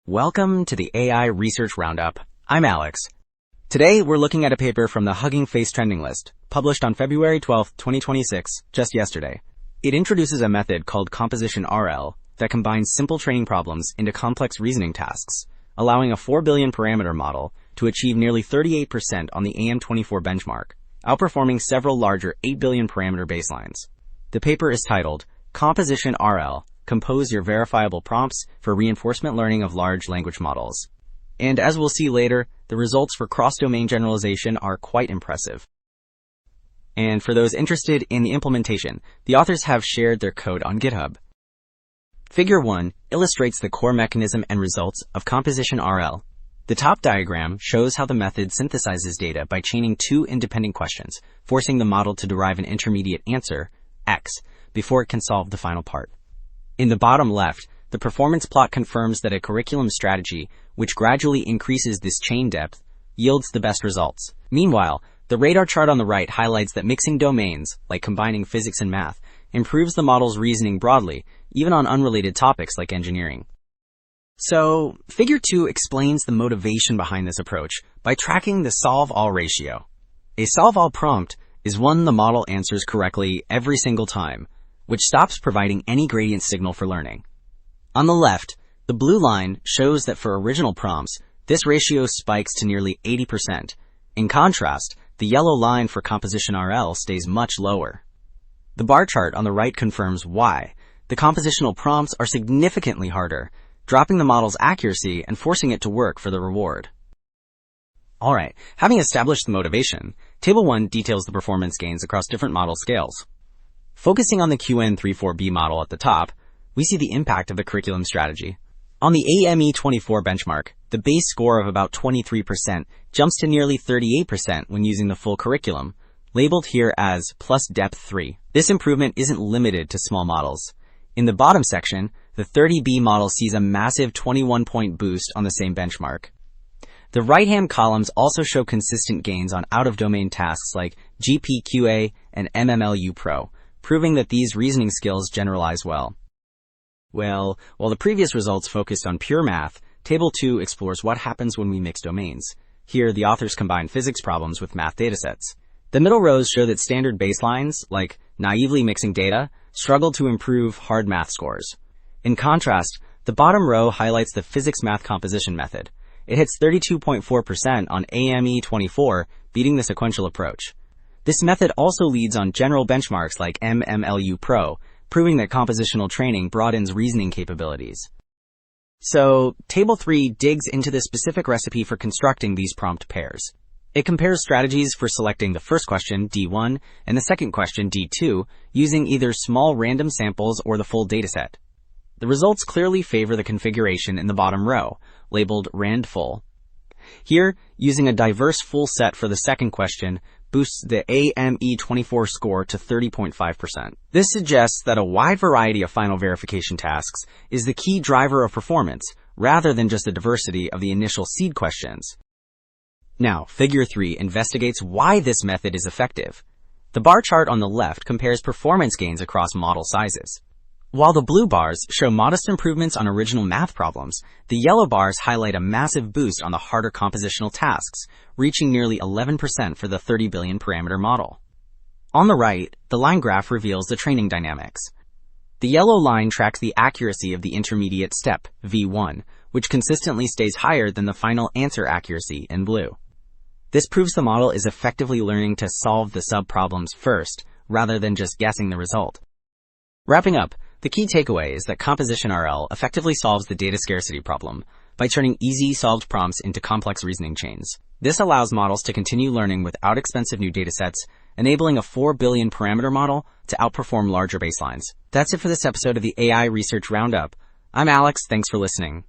Welcome to the AI Research Roundup. I'm Alex. Today, we're looking at a paper from the Hugging Face trending list, published on February 12, 2026, just yesterday. It introduces a method called composition RL that combines simple training problems into complex reasoning tasks, allowing a 4 billion parameter model to achieve nearly 38% on the AM24 benchmark, outperforming several larger 8 billion parameter baselines. The paper is titled Composition RL: Compose Your Verifiable Prompts for Reinforcement Learning of Large Language Models. And as we'll see later, the results for cross-domain generalization are quite impressive. And for those interested in the implementation, the authors have shared their code on GitHub. Figure 1 illustrates the core mechanism and results of composition RL. The top diagram shows how the method synthesizes data by chaining two independent questions, forcing the model to derive an intermediate answer, X, before it can solve the final part. In the bottom left, the performance plot confirms that a curriculum strategy, which gradually increases this chain depth, yields the best results. Meanwhile, the radar chart on the right highlights that mixing domains, like combining physics and math, improves the model's reasoning broadly, even on unrelated topics like engineering. So, Figure 2 explains the motivation behind this approach by tracking the solve-all ratio. A solve-all prompt is one the model answers correctly every single time, which stops providing any gradient signal for learning. On the left, the blue line shows that for original prompts, this ratio spikes to nearly 80%. In contrast, the yellow line for composition RL stays much lower. The bar chart on the right confirms why. The compositional prompts are significantly harder, dropping the model's accuracy and forcing it to work for the reward. Alright, having established the motivation, Table 1 details the performance gains across different model scales. Focusing on the QN34B model at the top, we see the impact of the curriculum strategy. On the AME24 benchmark, the base score of about 23% jumps to nearly 38% when using the full curriculum, labeled here as plus depth 3. This improvement isn't limited to small models. In the bottom section, the 30B model sees a massive 21-point boost on the same benchmark. The right-hand columns also show consistent gains on out-of-domain tasks like GPQA and MMLU Pro, proving that these reasoning skills generalize well. Well, while the previous results focused on pure math, Table 2 explores what happens when we mix domains. Here, the authors combine physics problems with math datasets. The middle rows show that standard baselines, like naively mixing data, struggle to improve hard math scores. In contrast, the bottom row highlights the physics math composition method. It hits 32.4% on AME24, beating the sequential approach. This method also leads on general benchmarks like MMLU Pro, proving that compositional training broadens reasoning capabilities. So, Table 3 digs into the specific recipe for constructing these prompt pairs. It compares strategies for selecting the first question, D1, and the second question, D2, using either small random samples or the full dataset. The results clearly favor the configuration in the bottom row, labeled Rand Full. Here, using a diverse full set for the second question boosts the AME24 score to 30.5%. This suggests that a wide variety of final verification tasks is the key driver of performance, rather than just the diversity of the initial seed questions. Now, Figure 3 investigates why this method is effective. The bar chart on the left compares performance gains across model sizes. While the blue bars show modest improvements on original math problems, the yellow bars highlight a massive boost on the harder compositional tasks, reaching nearly 11% for the 30 billion parameter model. On the right, the line graph reveals the training dynamics. The yellow line tracks the accuracy of the intermediate step, V1, which consistently stays higher than the final answer accuracy in blue. This proves the model is effectively learning to solve the sub-problems first, rather than just guessing the result. Wrapping up, the key takeaway is that composition RL effectively solves the data scarcity problem by turning easy solved prompts into complex reasoning chains. This allows models to continue learning without expensive new datasets, enabling a 4 billion parameter model to outperform larger baselines. That's it for this episode of the AI Research Roundup. I'm Alex, thanks for listening.